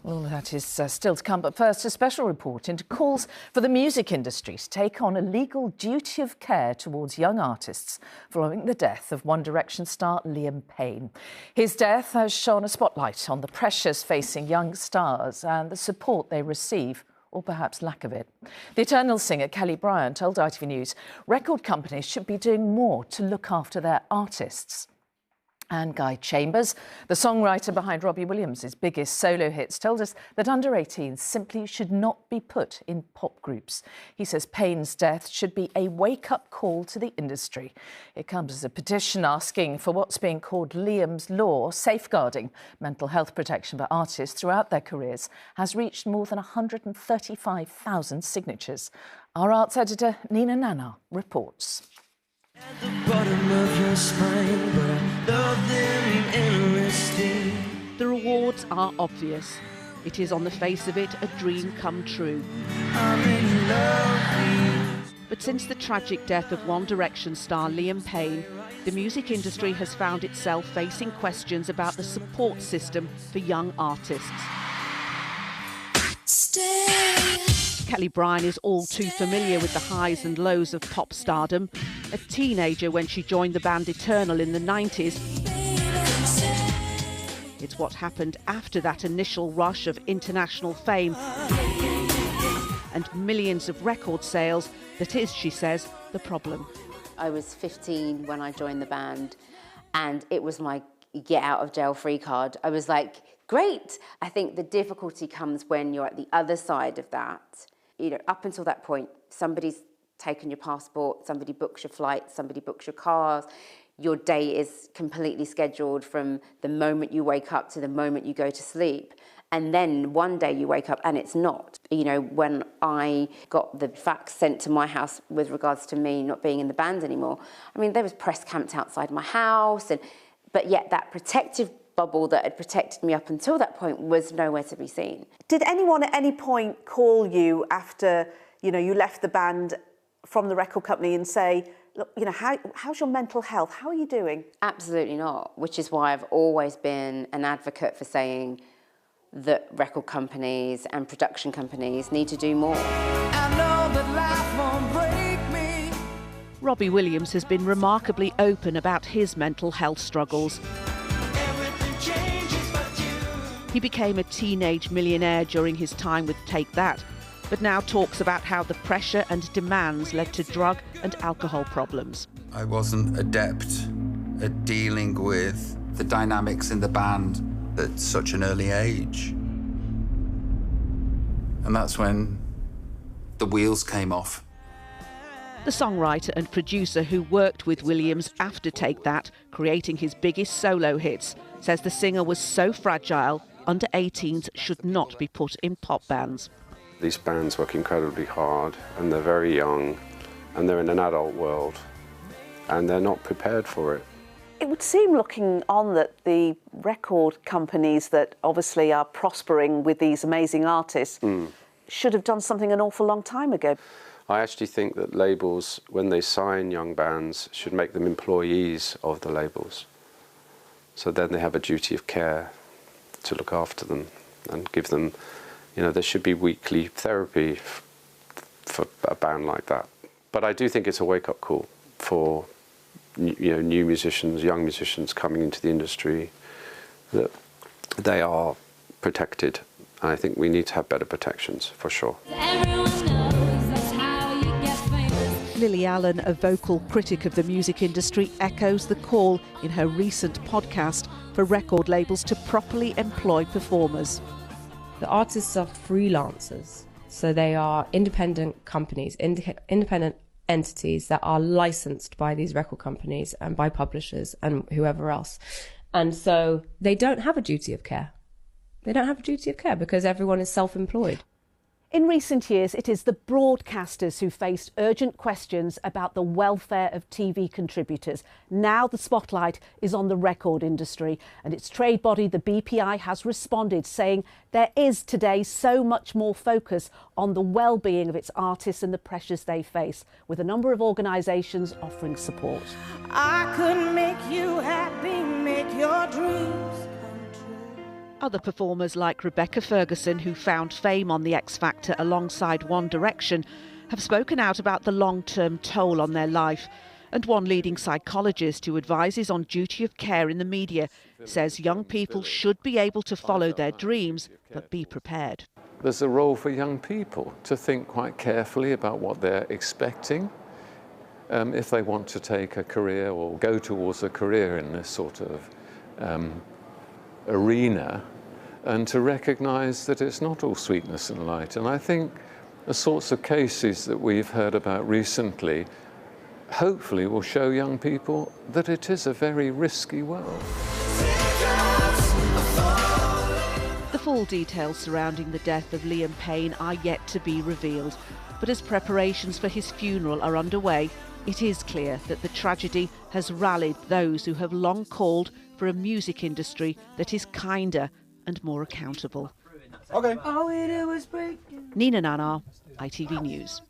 Well, that is still to come, but first a special report into calls for the music industry to take on a legal duty of care towards young artists following the death of One Direction star Liam Payne. His death has shone a spotlight on the pressures facing young stars and the support they receive, or perhaps lack of it. The Eternal singer Kelly Bryant told ITV News record companies should be doing more to look after their artists. And Guy Chambers, the songwriter behind Robbie Williams' biggest solo hits, told us that under-18s simply should not be put in pop groups. He says Payne's death should be a wake-up call to the industry. It comes as a petition asking for what's being called Liam's Law, safeguarding mental health protection for artists throughout their careers, has reached more than 135,000 signatures. Our arts editor, Nina Nana, reports. At the bottom of your spine, but I love them endlessly. The rewards are obvious. It is on the face of it a dream come true. I'm in love with you. But since the tragic death of One Direction star Liam Payne, the music industry has found itself facing questions about the support system for young artists. Stay. Kelly Bryant is all too familiar with the highs and lows of pop stardom. A teenager when she joined the band Eternal in the 90s. It's what happened after that initial rush of international fame and millions of record sales that is, she says, the problem. I was 15 when I joined the band, and it was my get out of jail free card. I was like, great. I think the difficulty comes when you're at the other side of that. You know, up until that point, somebody's taken your passport, somebody books your flight, somebody books your cars. Your day is completely scheduled from the moment you wake up to the moment you go to sleep. And then one day you wake up and it's not. You know, when I got the fax sent to my house with regards to me not being in the band anymore, I mean, there was press camped outside my house, but yet that protective bubble that had protected me up until that point was nowhere to be seen. Did anyone at any point call you after, you know, you left the band from the record company and say, look, you know, how's your mental health? How are you doing? Absolutely not, which is why I've always been an advocate for saying that record companies and production companies need to do more. I know that life won't break me. Robbie Williams has been remarkably open about his mental health struggles. He became a teenage millionaire during his time with Take That, but now talks about how the pressure and demands led to drug and alcohol problems. I wasn't adept at dealing with the dynamics in the band at such an early age. And that's when the wheels came off. The songwriter and producer who worked with Williams after Take That, creating his biggest solo hits, says the singer was so fragile, under-18s should not be put in pop bands. These bands work incredibly hard, and they're very young, and they're in an adult world, and they're not prepared for it. It would seem, looking on, that the record companies that obviously are prospering with these amazing artists should have done something an awful long time ago. I actually think that labels, when they sign young bands, should make them employees of the labels. So then they have a duty of care to look after them and give them, you know, there should be weekly therapy for a band like that. But I do think it's a wake-up call for, you know, new musicians, young musicians coming into the industry, that they are protected. And I think we need to have better protections, for sure. Lily Allen, a vocal critic of the music industry, echoes the call in her recent podcast for record labels to properly employ performers. The artists are freelancers, so they are independent companies, independent entities that are licensed by these record companies and by publishers and whoever else. And so they don't have a duty of care. They don't have a duty of care because everyone is self-employed. In recent years, it is the broadcasters who faced urgent questions about the welfare of TV contributors. Now the spotlight is on the record industry, and its trade body, the BPI, has responded, saying there is today so much more focus on the well-being of its artists and the pressures they face, with a number of organisations offering support. I could make you happy, make your dreams come true. Other performers like Rebecca Ferguson, who found fame on The X Factor alongside One Direction, have spoken out about the long-term toll on their life. And one leading psychologist who advises on duty of care in the media says young people should be able to follow their dreams, but be prepared. There's a role for young people to think quite carefully about what they're expecting if they want to take a career or go towards a career in this sort of arena, and to recognise that it's not all sweetness and light. And I think the sorts of cases that we've heard about recently hopefully will show young people that it is a very risky world. The full details surrounding the death of Liam Payne are yet to be revealed, but as preparations for his funeral are underway, it is clear that the tragedy has rallied those who have long called for a music industry that is kinder and more accountable. Okay. Nina Nanar, ITV News.